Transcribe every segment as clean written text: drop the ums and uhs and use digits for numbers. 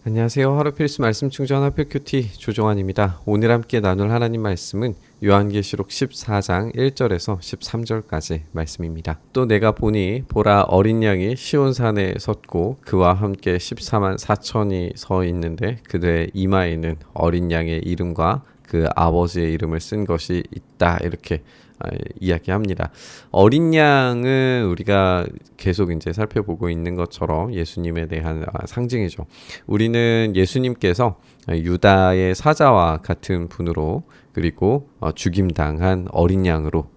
안녕하세요. 하루 필수 말씀 충전 화표 큐티 조종환입니다. 오늘 함께 나눌 하나님 말씀은 요한계시록 14장 1절에서 13절까지 말씀입니다. 또 내가 보니 보라 어린 양이 시온산에 섰고 그와 함께 14만 4천이 서 있는데 그들의 이마에는 어린 양의 이름과 그 아버지의 이름을 쓴 것이 있다. 이렇게 이야기합니다. 어린 양은 우리가 계속 이제 살펴보고 있는 것처럼 예수님에 대한 상징이죠. 우리는 예수님께서 유다의 사자와 같은 분으로 그리고 죽임당한 어린 양으로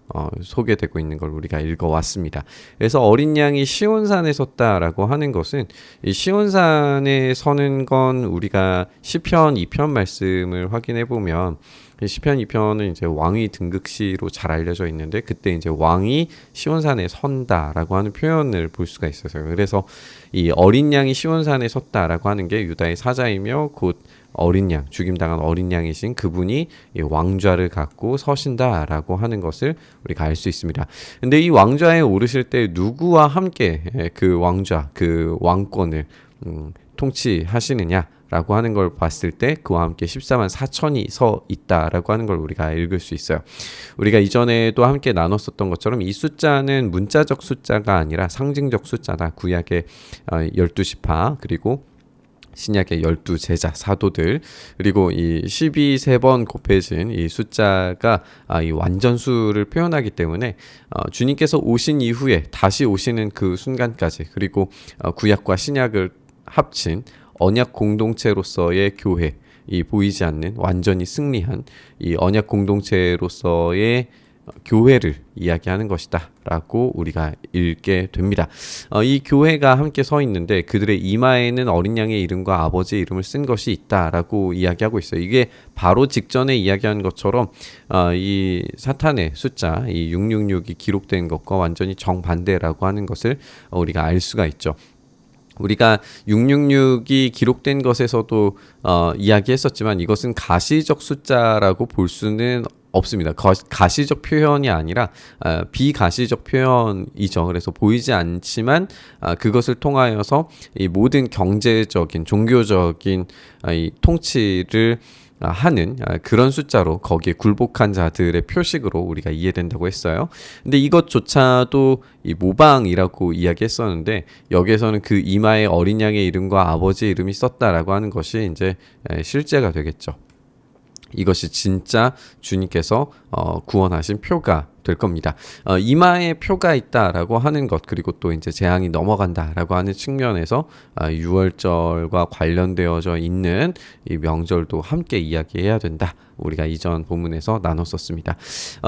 소개되고 있는 걸 우리가 읽어왔습니다. 그래서 어린 양이 시온산에 섰다라고 하는 것은 이 시온산에 서는 건 우리가 시편 2편 말씀을 확인해 보면 시편 2편은 이제 왕위 등극시로 잘 알려져 있는데 그때 이제 왕이 시온산에 선다라고 하는 표현을 볼 수가 있어요. 그래서 이 어린 양이 시온산에 섰다라고 하는 게 유다의 사자이며 곧 어린 양, 죽임당한 어린 양이신 그분이 이 왕좌를 갖고 서신다라고 하는 것을 우리가 알 수 있습니다. 근데 이 왕좌에 오르실 때 누구와 함께 그 왕좌, 그 왕권을 통치하시느냐? 라고 하는 걸 봤을 때 그와 함께 14만 4천이 서 있다라고 하는 걸 우리가 읽을 수 있어요. 우리가 이전에도 함께 나눴었던 것처럼 이 숫자는 문자적 숫자가 아니라 상징적 숫자다. 구약의 12지파 그리고 신약의 12제자 사도들 그리고 이 12 3번 곱해진 이 숫자가 이 완전수를 표현하기 때문에 주님께서 오신 이후에 다시 오시는 그 순간까지 그리고 구약과 신약을 합친 언약 공동체로서의 교회, 이 보이지 않는 완전히 승리한 이 언약 공동체로서의 교회를 이야기하는 것이다 라고 우리가 읽게 됩니다. 이 교회가 함께 서 있는데 그들의 이마에는 어린 양의 이름과 아버지의 이름을 쓴 것이 있다라고 이야기하고 있어요. 이게 바로 직전에 이야기한 것처럼 이 사탄의 숫자 이 666이 기록된 것과 완전히 정반대라고 하는 것을 우리가 알 수가 있죠. 우리가 666이 기록된 것에서도 이야기했었지만 이것은 가시적 숫자라고 볼 수는 없습니다. 가시적 표현이 아니라 비가시적 표현이죠. 그래서 보이지 않지만 그것을 통하여서 이 모든 경제적인 종교적인 이 통치를 하는 그런 숫자로 거기에 굴복한 자들의 표식으로 우리가 이해된다고 했어요. 근데 이것조차도 이 모방이라고 이야기했었는데 여기에서는 그 이마에 어린 양의 이름과 아버지의 이름이 썼다라고 하는 것이 이제 실제가 되겠죠. 이것이 진짜 주님께서 구원하신 표가 될 겁니다. 이마에 표가 있다라고 하는 것 그리고 또 이제 재앙이 넘어간다라고 하는 측면에서 6월절과 관련되어져 있는 이 명절도 함께 이야기해야 된다. 우리가 이전 본문에서 나눴었습니다.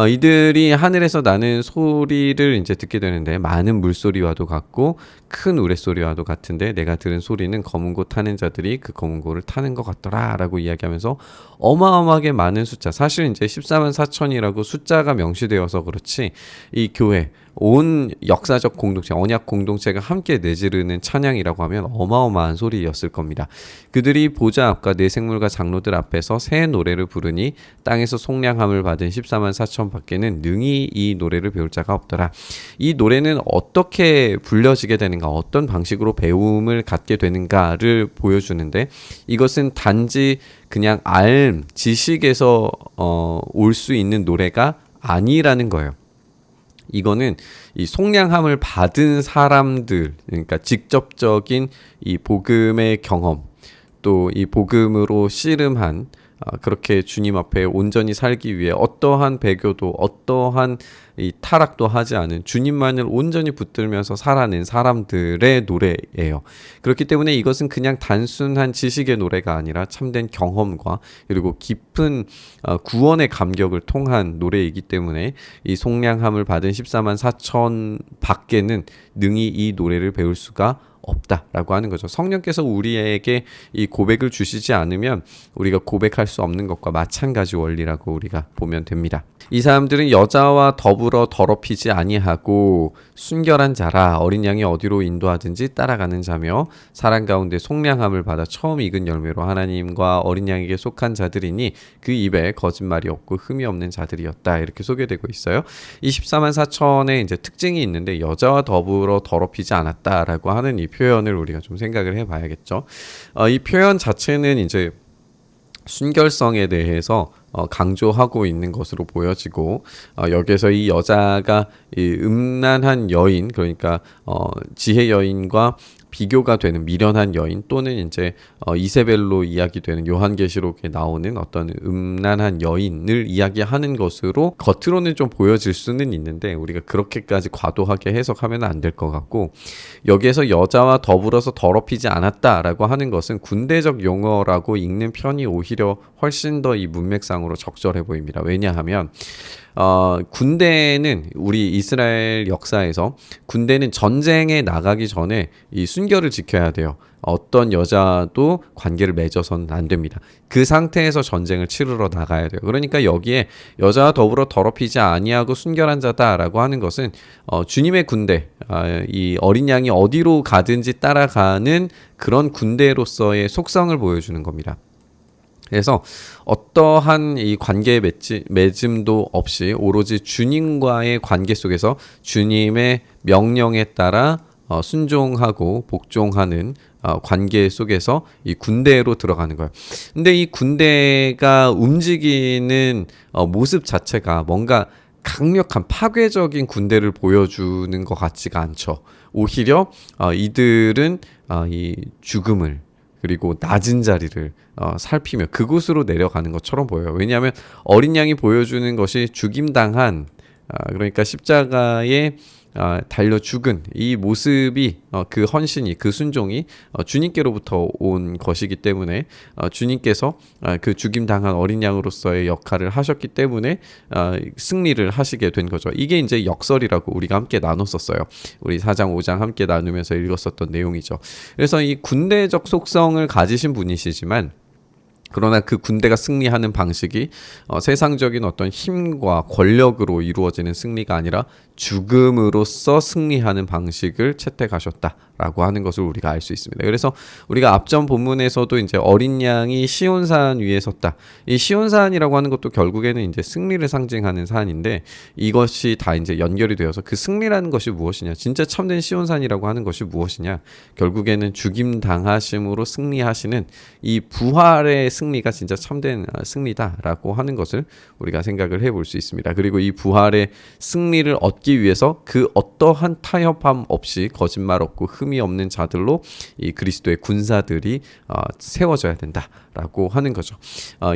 이들이 하늘에서 나는 소리를 이제 듣게 되는데 많은 물소리와도 같고 큰 우레소리와도 같은데 내가 들은 소리는 검은 고 타는 자들이 그 검은 고를 타는 것 같더라라고 이야기하면서 어마어마하게 많은 숫자 사실 이제 14만 4천이라고 숫자가 명시되어서 그렇지 이 교회 온 역사적 공동체, 언약 공동체가 함께 내지르는 찬양이라고 하면 어마어마한 소리였을 겁니다. 그들이 보좌 앞과 네 생물과 장로들 앞에서 새 노래를 부르니 땅에서 속량함을 받은 14만 4천 밖에는 능히 이 노래를 배울 자가 없더라. 이 노래는 어떻게 불려지게 되는가, 어떤 방식으로 배움을 갖게 되는가를 보여주는데 이것은 단지 그냥 지식에서 올 수 있는 노래가 아니라는 거예요. 이거는 이 속량함을 받은 사람들, 그러니까 직접적인 이 복음의 경험, 또 이 복음으로 씨름한 그렇게 주님 앞에 온전히 살기 위해 어떠한 배교도 어떠한 이 타락도 하지 않은 주님만을 온전히 붙들면서 살아낸 사람들의 노래예요. 그렇기 때문에 이것은 그냥 단순한 지식의 노래가 아니라 참된 경험과 그리고 깊은 구원의 감격을 통한 노래이기 때문에 이 속량함을 받은 14만 4천 밖에는 능히 이 노래를 배울 수가 없다라고 하는 거죠. 성령께서 우리에게 이 고백을 주시지 않으면 우리가 고백할 수 없는 것과 마찬가지 원리라고 우리가 보면 됩니다. 이 사람들은 여자와 더불어 더럽히지 아니하고 순결한 자라 어린 양이 어디로 인도하든지 따라가는 자며 사람 가운데 속량함을 받아 처음 익은 열매로 하나님과 어린 양에게 속한 자들이니 그 입에 거짓말이 없고 흠이 없는 자들이었다. 이렇게 소개되고 있어요. 24만 4천의 이제 특징이 있는데 여자와 더불어 더럽히지 않았다라고 하는 이 표현을 우리가 좀 생각을 해봐야겠죠. 이 표현 자체는 이제 순결성에 대해서 강조하고 있는 것으로 보여지고, 여기서 이 여자가 이 음란한 여인, 그러니까 지혜 여인과 비교가 되는 미련한 여인, 또는 이제 이세벨로 이야기되는 요한계시록에 나오는 어떤 음란한 여인을 이야기하는 것으로 겉으로는 좀 보여질 수는 있는데, 우리가 그렇게까지 과도하게 해석하면 안 될 것 같고, 여기에서 여자와 더불어서 더럽히지 않았다라고 하는 것은 군대적 용어라고 읽는 편이 오히려 훨씬 더 이 문맥상으로 적절해 보입니다. 왜냐하면 군대는 우리 이스라엘 역사에서 군대는 전쟁에 나가기 전에 이 순결을 지켜야 돼요. 어떤 여자도 관계를 맺어서는 안 됩니다. 그 상태에서 전쟁을 치르러 나가야 돼요. 그러니까 여기에 여자와 더불어 더럽히지 아니하고 순결한 자다라고 하는 것은 주님의 군대, 이 어린 양이 어디로 가든지 따라가는 그런 군대로서의 속성을 보여주는 겁니다. 그래서 어떠한 이 관계의 맺음도 없이 오로지 주님과의 관계 속에서 주님의 명령에 따라 순종하고 복종하는 관계 속에서 이 군대로 들어가는 거예요. 근데 이 군대가 움직이는 모습 자체가 뭔가 강력한 파괴적인 군대를 보여주는 것 같지가 않죠. 오히려 이들은 이 죽음을, 그리고 낮은 자리를 살피며 그곳으로 내려가는 것처럼 보여요. 왜냐하면 어린 양이 보여주는 것이 죽임당한, 그러니까 십자가에 달려 죽은 이 모습이, 그 헌신이, 그 순종이 주님께로부터 온 것이기 때문에 주님께서 그 죽임당한 어린 양으로서의 역할을 하셨기 때문에 승리를 하시게 된 거죠. 이게 이제 역설이라고 우리가 함께 나눴었어요. 우리 4장 5장 함께 나누면서 읽었었던 내용이죠. 그래서 이 군대적 속성을 가지신 분이시지만, 그러나 그 군대가 승리하는 방식이 세상적인 어떤 힘과 권력으로 이루어지는 승리가 아니라 죽음으로써 승리하는 방식을 채택하셨다라고 하는 것을 우리가 알 수 있습니다. 그래서 우리가 앞전 본문에서도 이제 어린 양이 시온산 위에 섰다. 이 시온산이라고 하는 것도 결국에는 이제 승리를 상징하는 산인데, 이것이 다 이제 연결이 되어서 그 승리라는 것이 무엇이냐, 진짜 참된 시온산이라고 하는 것이 무엇이냐, 결국에는 죽임 당하심으로 승리하시는 이 부활의 승리가 진짜 참된 승리다라고 하는 것을 우리가 생각을 해볼 수 있습니다. 그리고 이 부활의 승리를 얻기 위해서 그 어떠한 타협함 없이, 거짓말 없고 흠이 없는 자들로 이 그리스도의 군사들이 세워져야 된다라고 하는 거죠.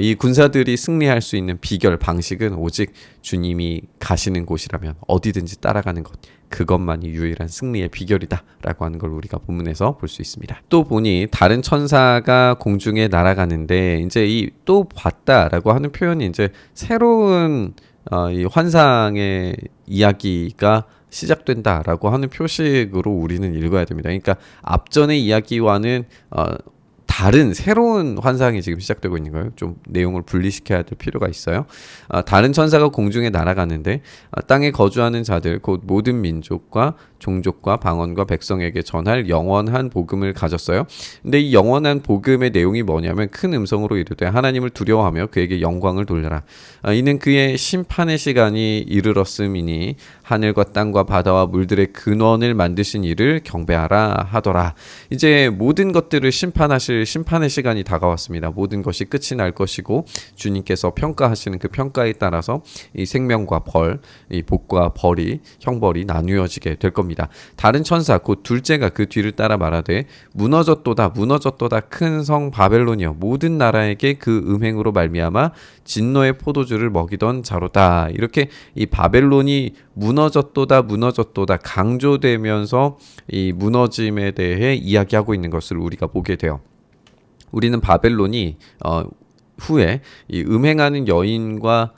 이 군사들이 승리할 수 있는 비결, 방식은 오직 주님이 가시는 곳이라면 어디든지 따라가는 것, 그것만이 유일한 승리의 비결이다라고 하는 걸 우리가 본문에서 볼 수 있습니다. 또 보니 다른 천사가 공중에 날아가는데, 이제 이 또 봤다라고 하는 표현이 이제 새로운 이 환상의 이야기가 시작된다라고 하는 표식으로 우리는 읽어야 됩니다. 그러니까 앞전의 이야기와는 다른 새로운 환상이 지금 시작되고 있는 거예요. 좀 내용을 분리시켜야 될 필요가 있어요. 다른 천사가 공중에 날아가는데 땅에 거주하는 자들 곧 모든 민족과 종족과 방언과 백성에게 전할 영원한 복음을 가졌어요. 근데 이 영원한 복음의 내용이 뭐냐면, 큰 음성으로 이르되 하나님을 두려워하며 그에게 영광을 돌려라. 이는 그의 심판의 시간이 이르렀음이니 하늘과 땅과 바다와 물들의 근원을 만드신 이를 경배하라 하더라. 이제 모든 것들을 심판하실 심판의 시간이 다가왔습니다. 모든 것이 끝이 날 것이고 주님께서 평가하시는 그 평가에 따라서 이 생명과 벌, 이 복과 벌이, 형벌이 나누어지게 될 겁니다. 다른 천사 곧 둘째가 그 뒤를 따라 말하되 무너졌도다 무너졌도다 큰 성 바벨론이여, 모든 나라에게 그 음행으로 말미암아 진노의 포도주를 먹이던 자로다. 이렇게 이 바벨론이 무너졌도다 무너졌도다 강조되면서 이 무너짐에 대해 이야기하고 있는 것을 우리가 보게 돼요. 우리는 바벨론이 후에 이 음행하는 여인과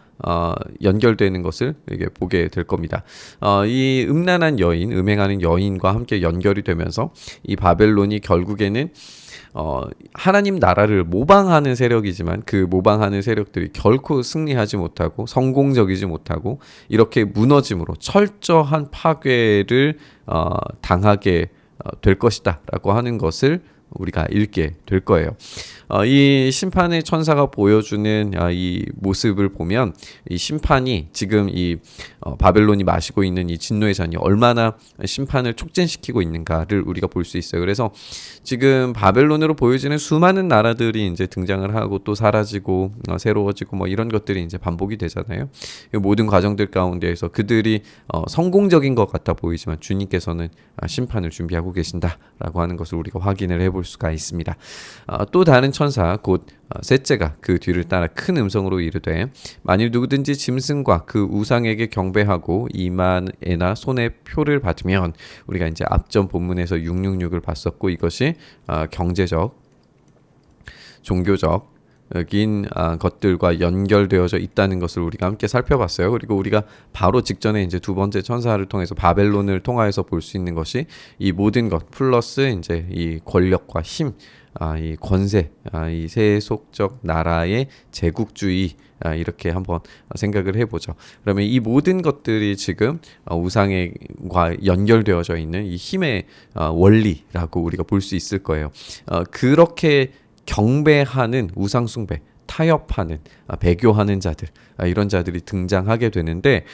연결되는 것을 이렇게 보게 될 겁니다. 이 음란한 여인, 음행하는 여인과 함께 연결이 되면서 이 바벨론이 결국에는 하나님 나라를 모방하는 세력이지만, 그 모방하는 세력들이 결코 승리하지 못하고 성공적이지 못하고 이렇게 무너짐으로 철저한 파괴를 당하게 될 것이다 라고 하는 것을 우리가 읽게 될 거예요. 이 심판의 천사가 보여주는 이 모습을 보면 이 심판이 지금 이 바벨론이 마시고 있는 이 진노의 잔이 얼마나 심판을 촉진시키고 있는가를 우리가 볼 수 있어요. 그래서 지금 바벨론으로 보여지는 수많은 나라들이 이제 등장을 하고 또 사라지고 새로워지고 뭐 이런 것들이 이제 반복이 되잖아요. 모든 과정들 가운데에서 그들이 성공적인 것 같아 보이지만 주님께서는 심판을 준비하고 계신다라고 하는 것을 우리가 확인을 해볼 수가 있습니다. 또 다른 천사 곧 셋째가 그 뒤를 따라 큰 음성으로 이르되 만일 누구든지 짐승과 그 우상에게 경배하고 이마에나 손에 표를 받으면, 우리가 이제 앞전 본문에서 666을 봤었고 이것이 경제적, 종교적 인 것들과 연결되어져 있다는 것을 우리가 함께 살펴봤어요. 그리고 우리가 바로 직전에 이제 두 번째 천사를 통해서 바벨론을 통하여서 볼 수 있는 것이 이 모든 것 플러스 이제 이 권력과 힘, 이 권세, 이 세속적 나라의 제국주의, 이렇게 한번 생각을 해보죠. 그러면 이 모든 것들이 지금 우상과 연결되어져 있는 이 힘의 원리라고 우리가 볼 수 있을 거예요. 그렇게 경배하는 우상숭배, 타협하는, 배교하는 자들, 이런 자들이 등장하게 되는데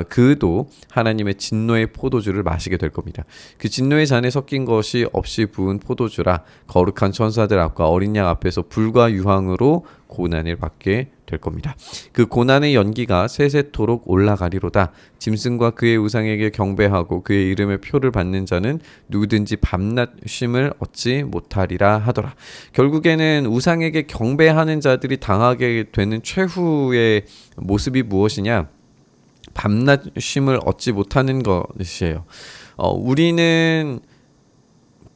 그도 하나님의 진노의 포도주를 마시게 될 겁니다. 그 진노의 잔에 섞인 것이 없이 부은 포도주라 거룩한 천사들 앞과 어린 양 앞에서 불과 유황으로 고난을 받게 될 겁니다. 그 고난의 연기가 세세토록 올라가리로다. 짐승과 그의 우상에게 경배하고 그의 이름의 표를 받는 자는 누구든지 밤낮 쉼을 얻지 못하리라 하더라. 결국에는 우상에게 경배하는 자들이 당하게 되는 최후의 모습이 무엇이냐? 밤낮 쉼을 얻지 못하는 것이에요. 우리는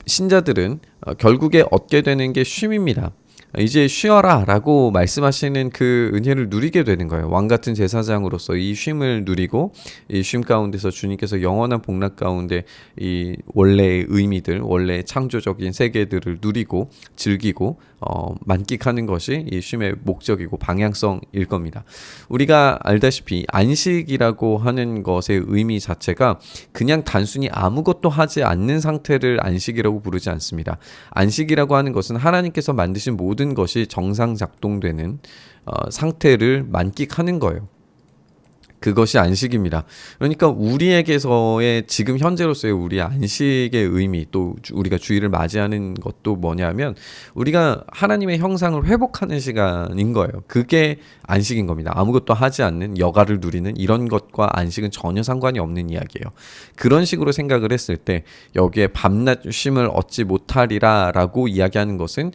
신자들은 결국에 얻게 되는 게 쉼입니다. 이제 쉬어라 라고 말씀하시는 그 은혜를 누리게 되는 거예요. 왕같은 제사장으로서 이 쉼을 누리고 이 쉼 가운데서 주님께서 영원한 복락 가운데 이 원래의 의미들, 원래의 창조적인 세계들을 누리고 즐기고 만끽하는 것이 이 쉼의 목적이고 방향성일 겁니다. 우리가 알다시피 안식이라고 하는 것의 의미 자체가 그냥 단순히 아무것도 하지 않는 상태를 안식이라고 부르지 않습니다. 안식이라고 하는 것은 하나님께서 만드신 모든 것이 정상 작동되는 상태를 만끽하는 거예요. 그것이 안식입니다. 그러니까 우리에게서의 지금 현재로서의 우리의 안식의 의미, 또 우리가 주일을 맞이하는 것도 뭐냐면 우리가 하나님의 형상을 회복하는 시간인 거예요. 그게 안식인 겁니다. 아무것도 하지 않는 여가를 누리는 이런 것과 안식은 전혀 상관이 없는 이야기예요. 그런 식으로 생각을 했을 때 여기에 밤낮 쉼을 얻지 못하리라 라고 이야기하는 것은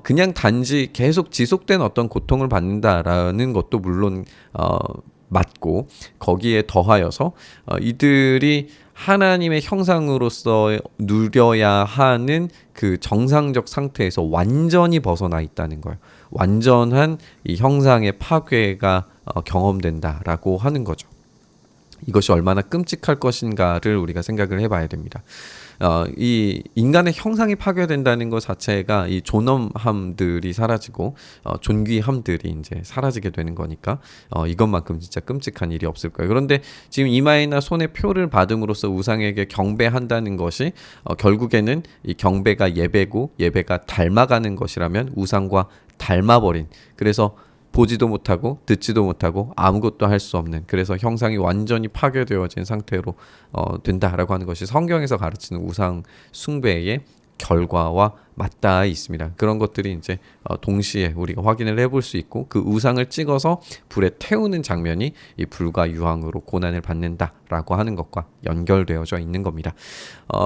그냥 단지 계속 지속된 어떤 고통을 받는다라는 것도 물론 맞고, 거기에 더하여서 이들이 하나님의 형상으로서 누려야 하는 그 정상적 상태에서 완전히 벗어나 있다는 거예요. 완전한 이 형상의 파괴가 경험된다라고 하는 거죠. 이것이 얼마나 끔찍할 것인가를 우리가 생각을 해봐야 됩니다. 이 인간의 형상이 파괴된다는 것 자체가 이 존엄함들이 사라지고 존귀함들이 이제 사라지게 되는 거니까 이것만큼 진짜 끔찍한 일이 없을 거예요. 그런데 지금 이마에나 손에 표를 받음으로써 우상에게 경배한다는 것이 결국에는 이 경배가 예배고 예배가 닮아가는 것이라면 우상과 닮아버린, 그래서 보지도 못하고 듣지도 못하고 아무것도 할 수 없는, 그래서 형상이 완전히 파괴되어진 상태로 된다라고 하는 것이 성경에서 가르치는 우상 숭배의 결과와 맞닿아 있습니다. 그런 것들이 이제 동시에 우리가 확인을 해볼 수 있고, 그 우상을 찍어서 불에 태우는 장면이 이 불과 유황으로 고난을 받는다라고 하는 것과 연결되어져 있는 겁니다.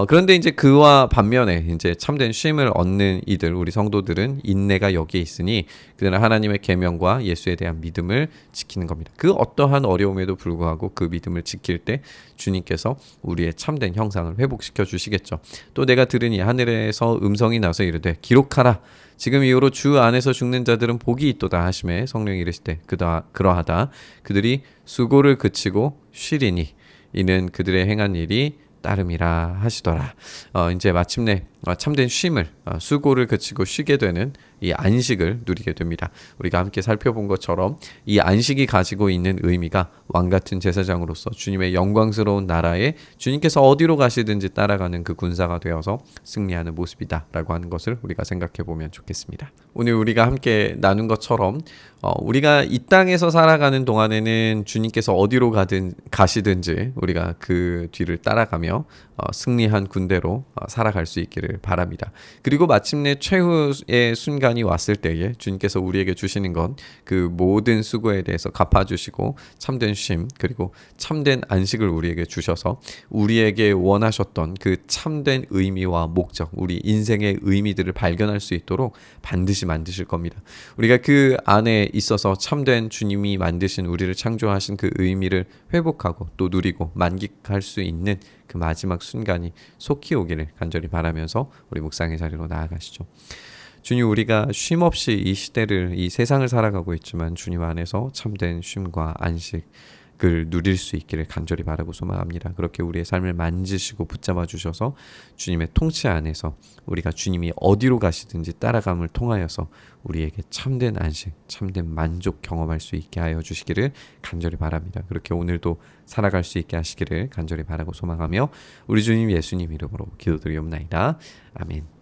그런데 이제 그와 반면에 이제 참된 쉼을 얻는 이들, 우리 성도들은 인내가 여기에 있으니 그들은 하나님의 계명과 예수에 대한 믿음을 지키는 겁니다. 그 어떠한 어려움에도 불구하고 그 믿음을 지킬 때 주님께서 우리의 참된 형상을 회복시켜 주시겠죠. 또 내가 들으니 하늘에서 음성이 나서 이르되 기록하라, 지금 이후로 주 안에서 죽는 자들은 복이 있도다 하시매 성령이 이르시되 그러하다 그들이 수고를 그치고 쉬리니 이는 그들의 행한 일이 따름이라 하시더라. 이제 마침내 참된 쉼을, 수고를 그치고 쉬게 되는 이 안식을 누리게 됩니다. 우리가 함께 살펴본 것처럼 이 안식이 가지고 있는 의미가 왕같은 제사장으로서 주님의 영광스러운 나라에 주님께서 어디로 가시든지 따라가는 그 군사가 되어서 승리하는 모습이다라고 하는 것을 우리가 생각해 보면 좋겠습니다. 오늘 우리가 함께 나눈 것처럼 우리가 이 땅에서 살아가는 동안에는 주님께서 어디로 가시든지 우리가 그 뒤를 따라가며 승리한 군대로 살아갈 수 있기를 바랍니다. 그리고 마침내 최후의 순간이 왔을 때에 주님께서 우리에게 주시는 건 그 모든 수고에 대해서 갚아주시고 참된 쉼 그리고 참된 안식을 우리에게 주셔서 우리에게 원하셨던 그 참된 의미와 목적, 우리 인생의 의미들을 발견할 수 있도록 반드시 만드실 겁니다. 우리가 그 안에 있어서 참된 주님이 만드신 우리를 창조하신 그 의미를 회복하고 또 누리고 만끽할 수 있는 그 마지막 순간이 속히 오기를 간절히 바라면서 우리 묵상의 자리로 나아가시죠. 주님, 우리가 쉼 없이 이 시대를, 이 세상을 살아가고 있지만 주님 안에서 참된 쉼과 안식을 누릴 수 있기를 간절히 바라고 소망합니다. 그렇게 우리의 삶을 만지시고 붙잡아 주셔서 주님의 통치 안에서 우리가 주님이 어디로 가시든지 따라감을 통하여서 우리에게 참된 안식, 참된 만족 경험할 수 있게 하여 주시기를 간절히 바랍니다. 그렇게 오늘도 살아갈 수 있게 하시기를 간절히 바라고 소망하며 우리 주님 예수님 이름으로 기도드리옵나이다. 아멘.